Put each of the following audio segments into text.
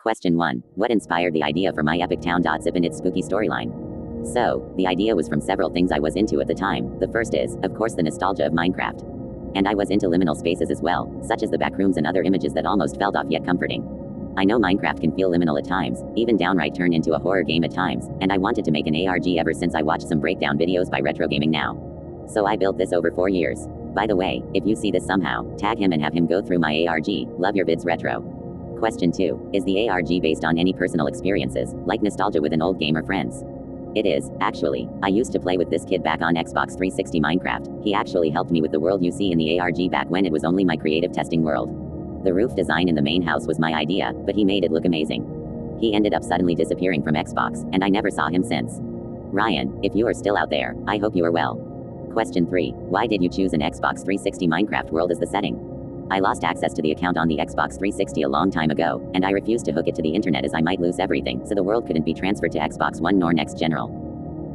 Question 1. What inspired the idea for my epic town.zip and its spooky storyline? So, the idea was from several things I was into at the time. The first is, of course, the nostalgia of Minecraft. And I was into liminal spaces as well, such as the backrooms and other images that almost felt off yet comforting. I know Minecraft can feel liminal at times, even downright turn into a horror game at times, and I wanted to make an ARG ever since I watched some breakdown videos by Retro Gaming Now. So I built this over 4 years. By the way, if you see this somehow, tag him and have him go through my ARG. Love your vids, Retro. Question 2. Is the ARG based on any personal experiences, like nostalgia with an old game or friends? It is, actually. I used to play with this kid back on Xbox 360 Minecraft. He actually helped me with the world you see in the ARG back when it was only my creative testing world. The roof design in the main house was my idea, but he made it look amazing. He ended up suddenly disappearing from Xbox, and I never saw him since. Ryan, if you are still out there, I hope you are well. Question 3. Why did you choose an Xbox 360 Minecraft world as the setting? I lost access to the account on the Xbox 360 a long time ago, and I refused to hook it to the internet as I might lose everything, so the world couldn't be transferred to Xbox One nor Next General.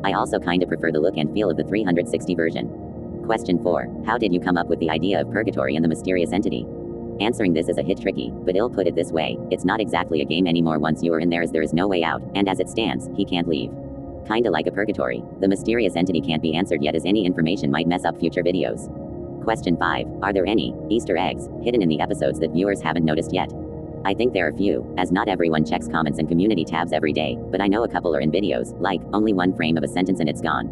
I also kinda prefer the look and feel of the 360 version. Question 4. How did you come up with the idea of Purgatory and the mysterious entity? Answering this is a hit tricky, but I'll put it this way, it's not exactly a game anymore once you are in there, as there is no way out, and as it stands, he can't leave. Kinda like a purgatory. The mysterious entity can't be answered yet, as any information might mess up future videos. Question 5. Are there any Easter eggs hidden in the episodes that viewers haven't noticed yet? I think there are few, as not everyone checks comments and community tabs every day, but I know a couple are in videos, like, only one frame of a sentence and it's gone.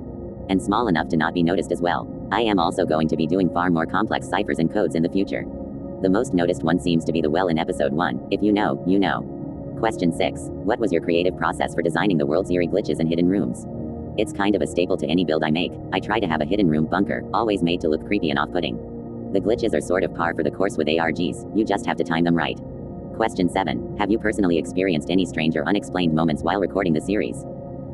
And small enough to not be noticed as well. I am also going to be doing far more complex ciphers and codes in the future. The most noticed one seems to be the well in episode 1, if you know, you know. Question 6. What was your creative process for designing the world's eerie glitches and hidden rooms? It's kind of a staple to any build I make. I try to have a hidden room bunker, always made to look creepy and off-putting. The glitches are sort of par for the course with ARGs, you just have to time them right. Question 7. Have you personally experienced any strange or unexplained moments while recording the series?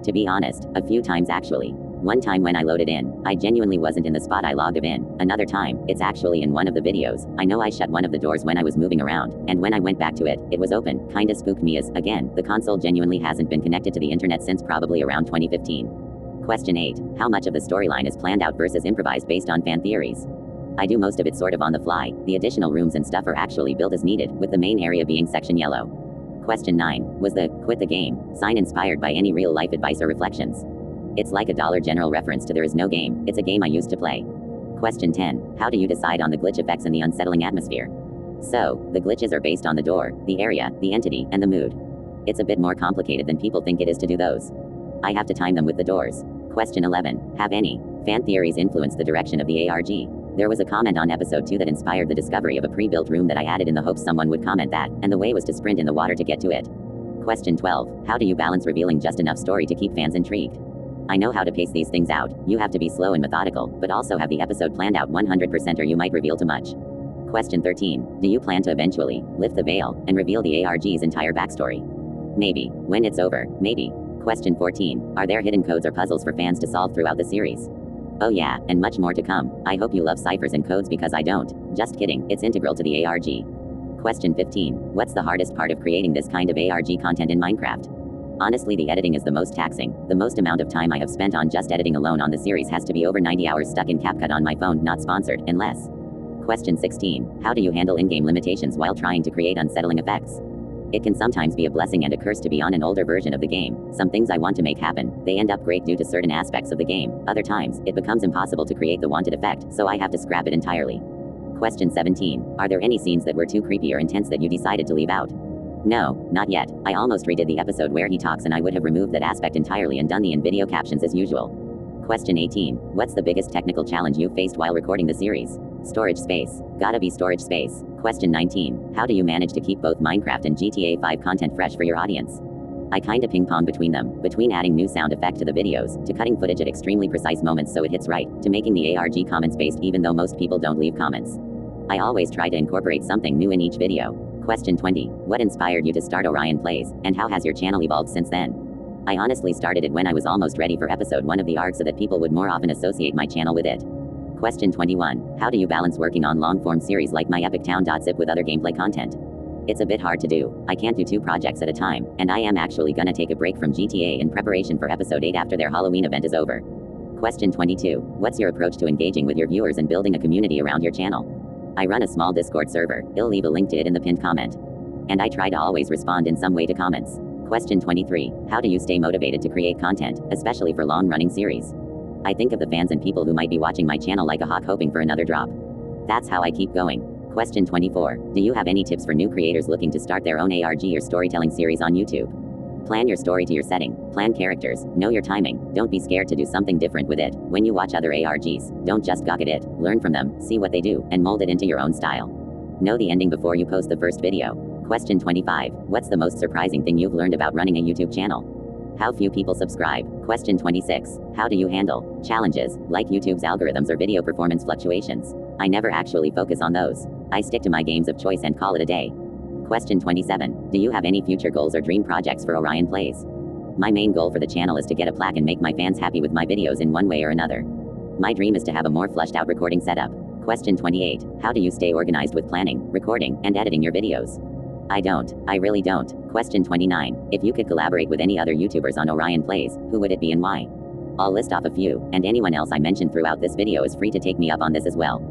To be honest, a few times actually. One time when I loaded in, I genuinely wasn't in the spot I logged in. Another time, it's actually in one of the videos. I know I shut one of the doors when I was moving around, and when I went back to it, it was open. Kinda spooked me, as, again, the console genuinely hasn't been connected to the internet since probably around 2015. Question 8. How much of the storyline is planned out versus improvised based on fan theories? I do most of it sort of on the fly. The additional rooms and stuff are actually built as needed, with the main area being section yellow. Question 9. Was the quit the game sign inspired by any real life advice or reflections? It's like a Dollar General reference to there is no game, it's a game I used to play. Question 10. How do you decide on the glitch effects and the unsettling atmosphere? So, the glitches are based on the door, the area, the entity, and the mood. It's a bit more complicated than people think it is to do those. I have to time them with the doors. Question 11. Have any fan theories influenced the direction of the ARG? There was a comment on episode 2 that inspired the discovery of a pre-built room that I added in the hopes someone would comment that, and the way was to sprint in the water to get to it. Question 12. How do you balance revealing just enough story to keep fans intrigued? I know how to pace these things out. You have to be slow and methodical, but also have the episode planned out 100% or you might reveal too much. Question 13. Do you plan to eventually lift the veil and reveal the ARG's entire backstory? Maybe. When it's over, maybe. Question 14. Are there hidden codes or puzzles for fans to solve throughout the series? Oh yeah, and much more to come. I hope you love ciphers and codes because I don't. Just kidding, it's integral to the ARG. Question 15. What's the hardest part of creating this kind of ARG content in Minecraft? Honestly, the editing is the most taxing. The most amount of time I have spent on just editing alone on the series has to be over 90 hours stuck in CapCut on my phone, not sponsored, and less. Question 16. How do you handle in-game limitations while trying to create unsettling effects? It can sometimes be a blessing and a curse to be on an older version of the game. Some things I want to make happen, they end up great due to certain aspects of the game. Other times, it becomes impossible to create the wanted effect, so I have to scrap it entirely. Question 17. Are there any scenes that were too creepy or intense that you decided to leave out? No, not yet. I almost redid the episode where he talks and I would have removed that aspect entirely and done the in-video captions as usual. Question 18. What's the biggest technical challenge you faced while recording the series? Storage space. Gotta be storage space. Question 19. How do you manage to keep both Minecraft and GTA 5 content fresh for your audience? I kinda ping-pong between them, between adding new sound effect to the videos, to cutting footage at extremely precise moments so it hits right, to making the ARG comments based even though most people don't leave comments. I always try to incorporate something new in each video. Question 20. What inspired you to start Orion Plays, and how has your channel evolved since then? I honestly started it when I was almost ready for episode 1 of the ARG so that people would more often associate my channel with it. Question 21. How do you balance working on long-form series like my epic town.zip with other gameplay content? It's a bit hard to do. I can't do 2 projects at a time, and I am actually gonna take a break from GTA in preparation for episode 8 after their Halloween event is over. Question 22. What's your approach to engaging with your viewers and building a community around your channel? I run a small Discord server. I'll leave a link to it in the pinned comment. And I try to always respond in some way to comments. Question 23. How do you stay motivated to create content, especially for long-running series? I think of the fans and people who might be watching my channel like a hawk hoping for another drop. That's how I keep going. Question 24. Do you have any tips for new creators looking to start their own ARG or storytelling series on YouTube? Plan your story to your setting, plan characters, know your timing, don't be scared to do something different with it. When you watch other ARGs, don't just gawk at it, learn from them, see what they do, and mold it into your own style. Know the ending before you post the first video. Question 25. What's the most surprising thing you've learned about running a YouTube channel? How few people subscribe. Question 26. How do you handle challenges, like YouTube's algorithms or video performance fluctuations? I never actually focus on those. I stick to my games of choice and call it a day. Question 27. Do you have any future goals or dream projects for Orion Plays? My main goal for the channel is to get a plaque and make my fans happy with my videos in one way or another. My dream is to have a more fleshed out recording setup. Question 28. How do you stay organized with planning, recording, and editing your videos? I don't. I really don't. Question 29. If you could collaborate with any other YouTubers on Orion Plays, who would it be and why? I'll list off a few, and anyone else I mentioned throughout this video is free to take me up on this as well.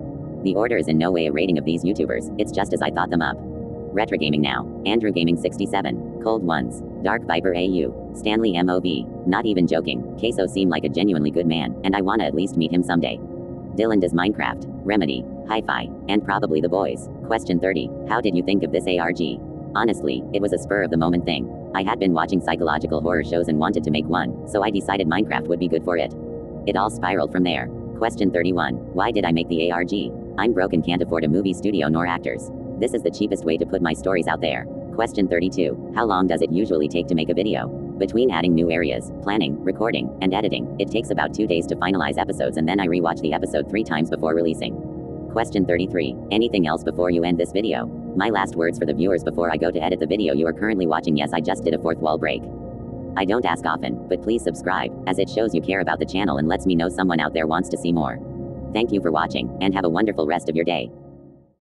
The order is in no way a rating of these YouTubers, it's just as I thought them up. Retro Gaming Now, Andrew Gaming 67, Cold Ones, Dark Viper AU, Stanley MOV, not even joking, Queso seemed like a genuinely good man, and I wanna at least meet him someday. Dylan Does Minecraft, Remedy, Hi-Fi, and probably the boys. Question 30. How did you think of this ARG? Honestly, it was a spur of the moment thing. I had been watching psychological horror shows and wanted to make one, so I decided Minecraft would be good for it. It all spiraled from there. Question 31. Why did I make the ARG? I'm broke and can't afford a movie studio nor actors. This is the cheapest way to put my stories out there. Question 32. How long does it usually take to make a video? Between adding new areas, planning, recording, and editing, it takes about 2 days to finalize episodes, and then I rewatch the episode 3 times before releasing. Question 33. Anything else before you end this video? My last words for the viewers before I go to edit the video you are currently watching. Yes, I just did a fourth wall break. I don't ask often, but please subscribe, as it shows you care about the channel and lets me know someone out there wants to see more. Thank you for watching, and have a wonderful rest of your day.